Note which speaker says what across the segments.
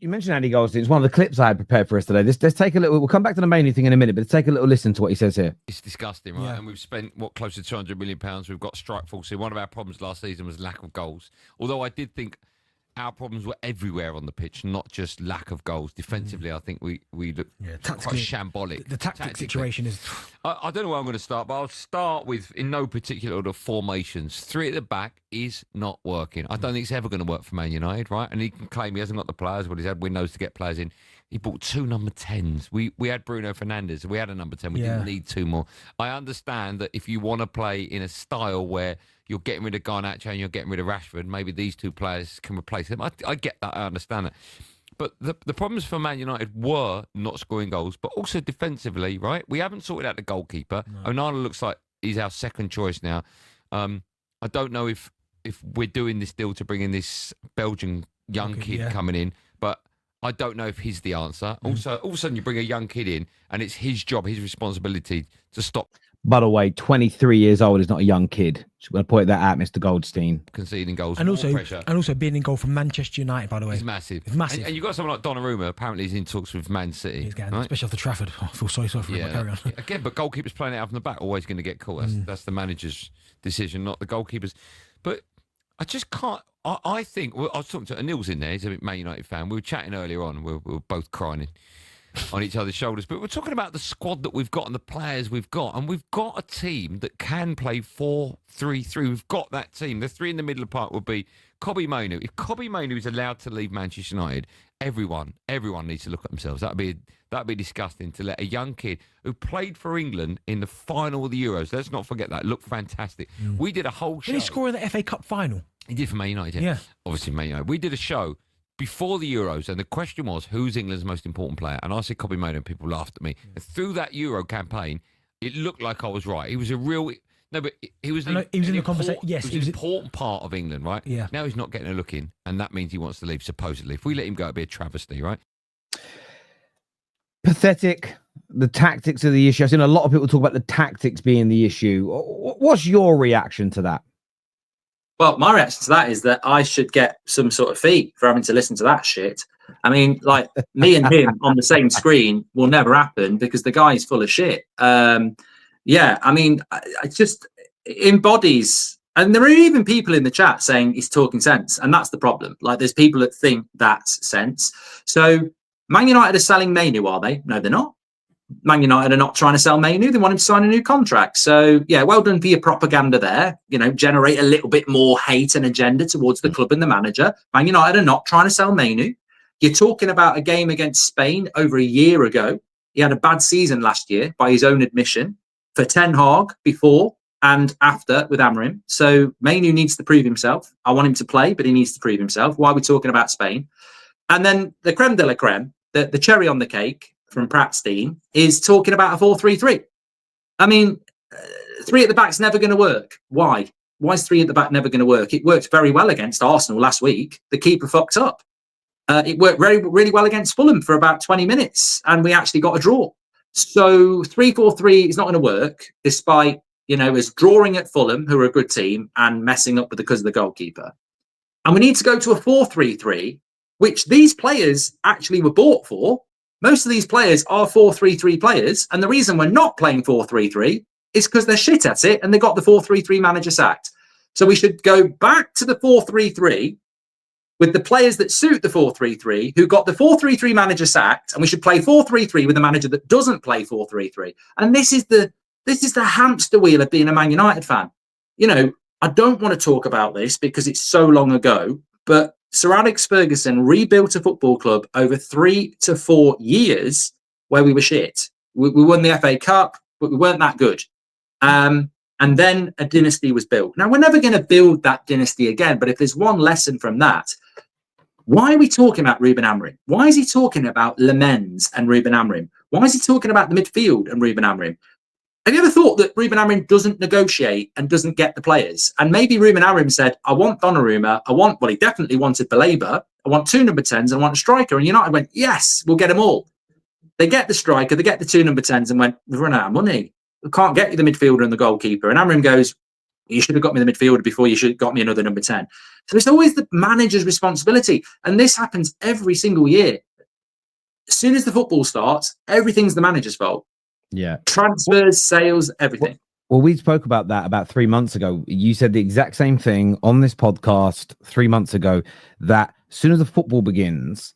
Speaker 1: You mentioned Andy Goldstien. It's one of the clips I had prepared for us today. Let's take a little. We'll come back to the main thing in a minute, but let's take a little listen to what he says here.
Speaker 2: It's disgusting, right? Yeah. And we've spent close to £200 million. We've got strike force here. One of our problems last season was lack of goals. Although I did think our problems were everywhere on the pitch, not just lack of goals. Defensively, I think we look quite shambolic.
Speaker 3: The tactic situation is...
Speaker 2: I don't know where I'm going to start, but I'll start with, in no particular order, formations. 3 at the back is not working. I don't think it's ever going to work for Man United, right? And he can claim he hasn't got the players, but he's had windows to get players in. He bought 2 number 10s. We had Bruno Fernandes. We had a number 10. We didn't need 2 more. I understand that if you want to play in a style where you're getting rid of Garnacho and you're getting rid of Rashford, maybe these 2 players can replace them. I get that. I understand that. But the problems for Man United were not scoring goals, but also defensively, right? We haven't sorted out the goalkeeper. No. Onana looks like he's our second choice now. I don't know if we're doing this deal to bring in this Belgian young kid coming in, but I don't know if he's the answer. Also, all of a sudden you bring a young kid in and it's his job, his responsibility to stop.
Speaker 1: By the way, 23 years old is not a young kid. Just want to point that out, Mr. Goldstein.
Speaker 2: Conceding goals,
Speaker 3: and also being in goal from Manchester United. By the way,
Speaker 2: it's massive.
Speaker 3: It's massive.
Speaker 2: And you've got someone like Donnarumma. Apparently, he's in talks with Man City,
Speaker 3: he's getting, especially off the Trafford. Oh, I feel sorry for him. Carry on.
Speaker 2: Again, but goalkeepers playing it out from the back always going to get caught. That's the manager's decision, not the goalkeepers. But I just can't. I think I was talking to Anil's in there. He's a Man United fan. We were chatting earlier on. We were both crying on each other's shoulders. But we're talking about the squad that we've got and the players we've got. And we've got a team that can play 4-3-3. We've got that team. The 3 in the middle of the park would be Kobbie Mainoo. If Kobbie Mainoo is allowed to leave Manchester United, everyone needs to look at themselves. That'd be disgusting to let a young kid who played for England in the final of the Euros, let's not forget that, looked fantastic. We did a whole show.
Speaker 3: Did he score in the FA Cup final?
Speaker 2: He did for Man United,
Speaker 3: yeah.
Speaker 2: Obviously, Man United. We did a show before the Euros, and the question was, who's England's most important player? And I said Kobbie Mainoo, and people laughed at me. And through that Euro campaign, it looked like I was right. He was a real... No, but he was in the conversation. Yes, he was an important part of England, right?
Speaker 3: Yeah.
Speaker 2: Now he's not getting a look in, and that means he wants to leave, supposedly. If we let him go, it'd be a travesty, right?
Speaker 1: Pathetic. The tactics are the issue. I've seen a lot of people talk about the tactics being the issue. What's your reaction to that?
Speaker 4: Well, my reaction to that is that I should get some sort of fee for having to listen to that shit. I mean, like, me and him on the same screen will never happen because the guy is full of shit. Yeah, I mean, it just embodies, and there are even people in the chat saying he's talking sense, and that's the problem. Like, there's people that think that's sense. So, Man United are selling Mainoo, are they? No, they're not. Man United are not trying to sell Mainoo. They want him to sign a new contract. So, yeah, well done for your propaganda there. You know, generate a little bit more hate and agenda towards the club and the manager. Man United are not trying to sell Mainoo. You're talking about a game against Spain over a year ago. He had a bad season last year, by his own admission, for Ten Hag before and after with Amorim. So, Mainoo needs to prove himself. I want him to play, but he needs to prove himself. Why are we talking about Spain? And then the creme de la creme, the cherry on the cake, from Prattstein, is talking about a 4-3-3. I mean, 3 at the back's never going to work. Why? Why is 3 at the back never going to work? It worked very well against Arsenal last week. The keeper fucked up. It worked really well against Fulham for about 20 minutes, and we actually got a draw. So 3-4-3 is not going to work, despite, you know, us drawing at Fulham, who are a good team, and messing up because of the goalkeeper. And we need to go to a 4-3-3, which these players actually were bought for. Most of these players are 4-3-3 players. And the reason we're not playing 4-3-3 is because they're shit at it and they got the 4-3-3 manager sacked. So we should go back to the 4-3-3 with the players that suit the 4-3-3, who got the 4-3-3 manager sacked, and we should play 4-3-3 with a manager that doesn't play 4-3-3. And this is the hamster wheel of being a Man United fan. You know, I don't want to talk about this because it's so long ago, but Sir Alex Ferguson rebuilt a football club over 3 to 4 years where we were shit. We won the FA Cup, but we weren't that good. And then a dynasty was built. Now, we're never going to build that dynasty again, but if there's one lesson from that, why are we talking about Ruben Amorim? Why is he talking about Lemens and Ruben Amorim? Why is he talking about the midfield and Ruben Amorim? Have you ever thought that Ruben Amorim doesn't negotiate and doesn't get the players? And maybe Ruben Amorim said, I want Donnarumma. He definitely wanted Baleba. I want 2 number 10s and I want a striker. And United went, yes, we'll get them all. They get the striker, they get the 2 number 10s and went, we've run out of money. We can't get you the midfielder and the goalkeeper. And Amorim goes, You should have got me the midfielder before you should have got me another number 10. So it's always the manager's responsibility. And this happens every single year. As soon as the football starts, everything's the manager's fault.
Speaker 1: Yeah.
Speaker 4: Transfers, sales, everything.
Speaker 1: Well, we spoke about that about 3 months ago. You said the exact same thing on this podcast 3 months ago, that as soon as the football begins,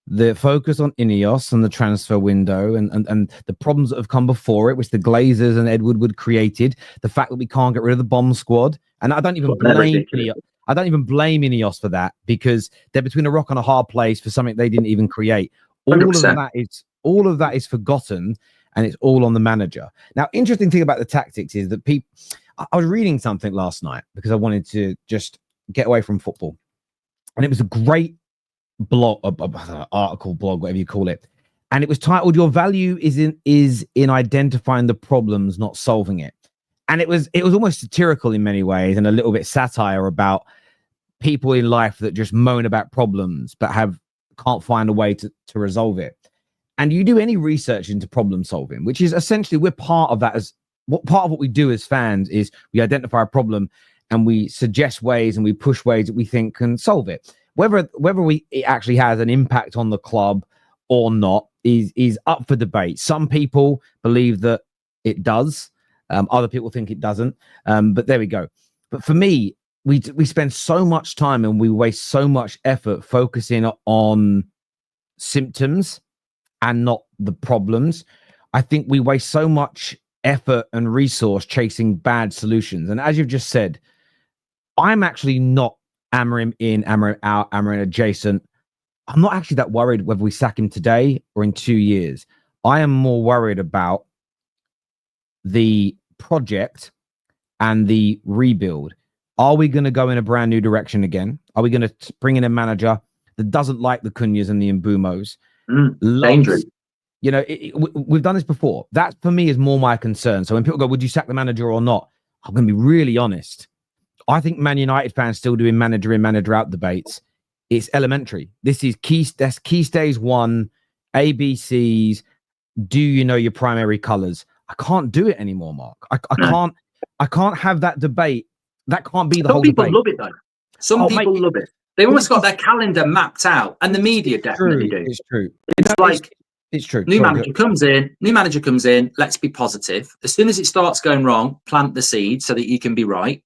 Speaker 1: the focus on Ineos and the transfer window and the problems that have come before it, which the Glazers and Ed Woodward created, the fact that we can't get rid of the bomb squad. And I don't even blame Ineos. I don't even blame Ineos for that, because they're between a rock and a hard place for something they didn't even create. All
Speaker 4: 100%.
Speaker 1: of that is forgotten, and it's all on the manager. Now, interesting thing about the tactics is that I was reading something last night because I wanted to just get away from football, and it was a great blog, article, blog, whatever you call it, and it was titled "Your value is in identifying the problems, not solving it." And it was almost satirical in many ways, and a little bit satire about people in life that just moan about problems but can't find a way to resolve it. And you do any research into problem solving, which is essentially, we're part of that. Part of what we do as fans is we identify a problem and we suggest ways and we push ways that we think can solve it. Whether it actually has an impact on the club or not is up for debate. Some people believe that it does. Other people think it doesn't. But there we go. But for me, we spend so much time and we waste so much effort focusing on symptoms and not the problems. I think we waste so much effort and resource chasing bad solutions. And as you've just said, I'm actually not Amorim in, Amorim out, Amorim adjacent. I'm not actually that worried whether we sack him today or in 2 years. I am more worried about the project and the rebuild. Are we going to go in a brand new direction again? Are we going to bring in a manager that doesn't like the Cunhas and the Mbumos?
Speaker 4: Dangerous.
Speaker 1: You know, we've done this before. That for me is more my concern. So when people go, would you sack the manager or not? I'm going to be really honest. I think Man United fans still doing manager in, manager out debates. It's elementary. This is that's key stage 1, ABCs. Do you know your primary colours? I can't do it anymore, Mark. I can't have that debate. That can't be the whole debate.
Speaker 4: Some people love it though. Some people love it. They almost got their calendar mapped out, and the media definitely do.
Speaker 1: It's true. It's true.
Speaker 4: New manager comes in. Let's be positive. As soon as it starts going wrong, plant the seed so that you can be right.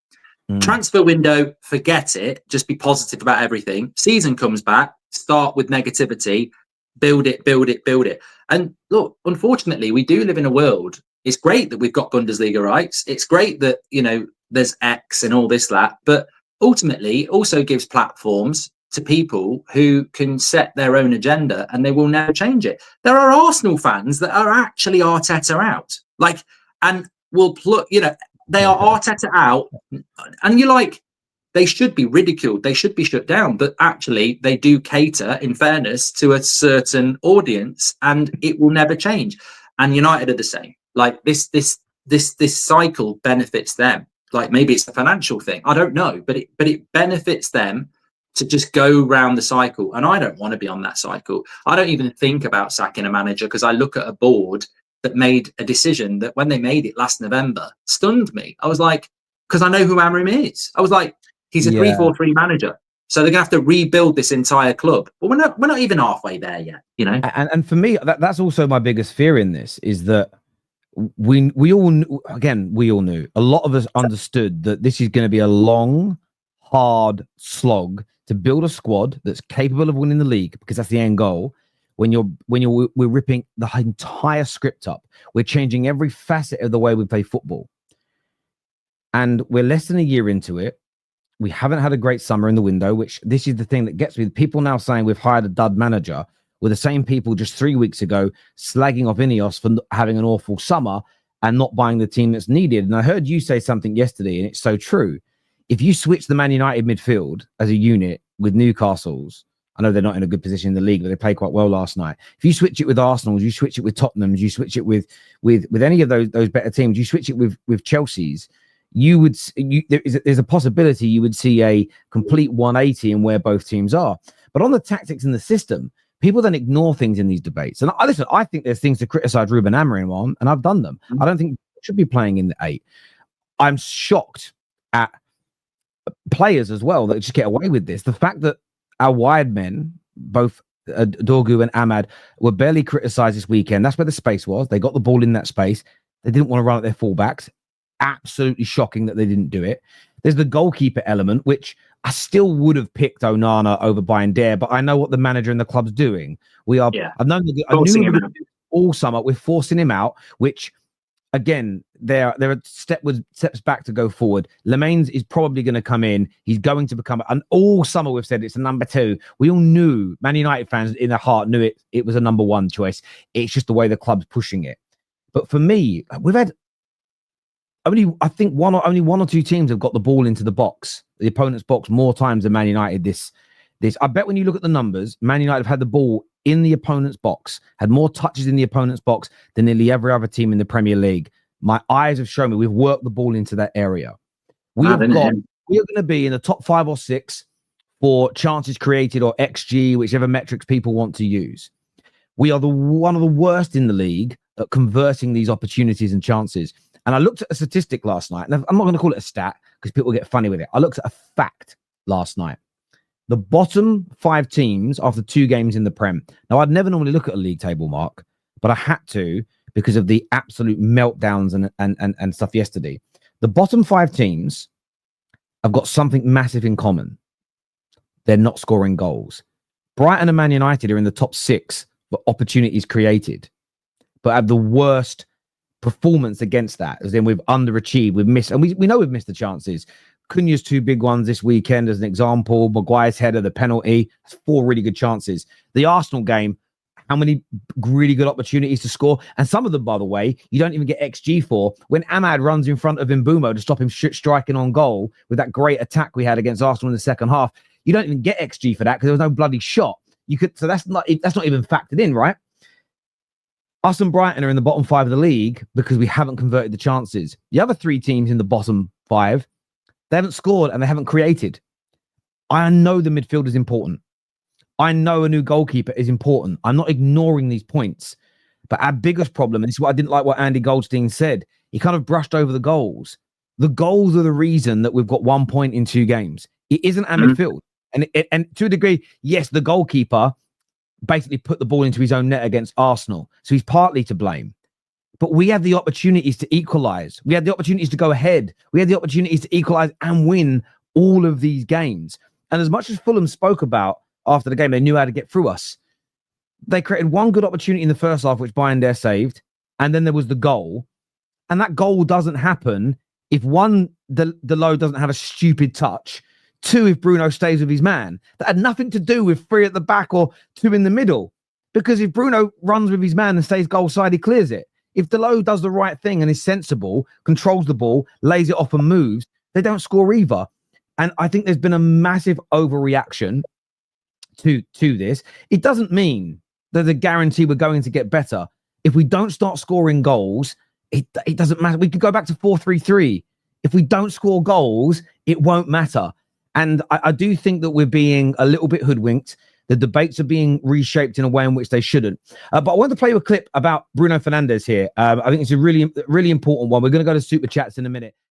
Speaker 4: Transfer window, forget it. Just be positive about everything. Season comes back, start with negativity, build it. And look, unfortunately, we do live in a world. It's great that we've got Bundesliga rights. It's great that, there's X and all this, that. But ultimately, it also gives platforms to people who can set their own agenda and they will never change it. There are Arsenal fans that are actually Arteta out. And will plug, they are Arteta out. And you're like, they should be ridiculed. They should be shut down. But actually, they do cater, in fairness, to a certain audience, and it will never change. And United are the same. This cycle benefits them. Maybe it's a financial thing. I don't know, but it benefits them to just go round the cycle. And I don't want to be on that cycle. I don't even think about sacking a manager because I look at a board that made a decision that when they made it last November stunned me. I was like, because I know who Amorim is. I was like, he's a 3-4-3 manager. So they're gonna have to rebuild this entire club. But we're not even halfway there yet,
Speaker 1: And for me, that's also my biggest fear in this is that we all knew, a lot of us understood that this is going to be a long, hard slog to build a squad that's capable of winning the league, because that's the end goal. We're ripping the entire script up. We're changing every facet of the way we play football. And we're less than a year into it. We haven't had a great summer in the window, which this is the thing that gets me. People now saying we've hired a dud manager were the same people just 3 weeks ago slagging off Ineos for having an awful summer and not buying the team that's needed. And I heard you say something yesterday, and it's so true. If you switch the Man United midfield as a unit with Newcastle's, I know they're not in a good position in the league, but they played quite well last night. If you switch it with Arsenal's, you switch it with Tottenham's, you switch it with any of those better teams, you switch it with Chelsea's, there's a possibility you would see a complete 180 in where both teams are. But on the tactics and the system, people then ignore things in these debates. And I think there's things to criticize Ruben Amorim on, and I've done them. I don't think he should be playing in the 8. I'm shocked at players as well that just get away with this. The fact that our wide men, both Dorgu and Ahmad, were barely criticised this weekend. That's where the space was. They got the ball in that space. They didn't want to run at their fullbacks. Absolutely shocking that they didn't do it. There's the goalkeeper element, which I still would have picked Onana over Bayern, but I know what the manager and the club's doing. I've known him all summer. We're forcing him out, which again, there are steps back to go forward. Lemaines is probably going to come in. He's going to become, and all summer we've said it's a number 2. We all knew, Man United fans in their heart knew it was a number 1 choice. It's just the way the club's pushing it. But for me, we've had only one or 2 teams have got the ball into the box, the opponent's box, more times than Man United. This I bet when you look at the numbers, Man United have had the ball in the opponent's box, had more touches in the opponent's box than nearly every other team in the Premier League. My eyes have shown me we've worked the ball into that area. We are going to be in the top 5 or 6 for chances created or XG, whichever metrics people want to use. We are one of the worst in the league at converting these opportunities and chances. And I looked at a statistic last night, and I'm not going to call it a stat because people get funny with it. I looked at a fact last night. The bottom 5 teams after 2 games in the Prem. Now, I'd never normally look at a league table, Mark, but I had to because of the absolute meltdowns and stuff yesterday. The bottom 5 teams have got something massive in common. They're not scoring goals. Brighton and Man United are in the top 6 for opportunities created, but have the worst performance against that, as in we've underachieved, we've missed, and we know we've missed the chances. Cunha's 2 big ones this weekend as an example, Maguire's header, the penalty, that's 4 really good chances. The Arsenal game, how many really good opportunities to score, and some of them, by the way, you don't even get XG for. When Ahmad runs in front of Mbeumo to stop him striking on goal with that great attack we had against Arsenal in the second half, you don't even get XG for that because there was no bloody shot. So that's not even factored in, right? Us and Brighton are in the bottom 5 of the league because we haven't converted the chances. The other 3 teams in the bottom 5, they haven't scored and they haven't created. I know the midfield is important. I know a new goalkeeper is important. I'm not ignoring these points. But our biggest problem, and this is what I didn't like what Andy Goldstien said, he kind of brushed over the goals. The goals are the reason that we've got 1 point in 2 games. It isn't our midfield. And to a degree, yes, the goalkeeper basically put the ball into his own net against Arsenal. So he's partly to blame. But we had the opportunities to equalise. We had the opportunities to go ahead. We had the opportunities to equalise and win all of these games. And as much as Fulham spoke about after the game, they knew how to get through us. They created 1 good opportunity in the first half, which Bayern saved. And then there was the goal. And that goal doesn't happen if 1, the low doesn't have a stupid touch. 2, if Bruno stays with his man. That had nothing to do with 3 at the back or 2 in the middle. Because if Bruno runs with his man and stays goal side, he clears it. If Delo does the right thing and is sensible, controls the ball, lays it off and moves, they don't score either. And I think there's been a massive overreaction to this. It doesn't mean there's a guarantee we're going to get better. If we don't start scoring goals, it doesn't matter. We could go back to 4-3-3. If we don't score goals, it won't matter. And I do think that we're being a little bit hoodwinked. The debates are being reshaped in a way in which they shouldn't. But I wanted to play you a clip about Bruno Fernandes here. I think it's a really, really important one. We're going to go to Super Chats in a minute.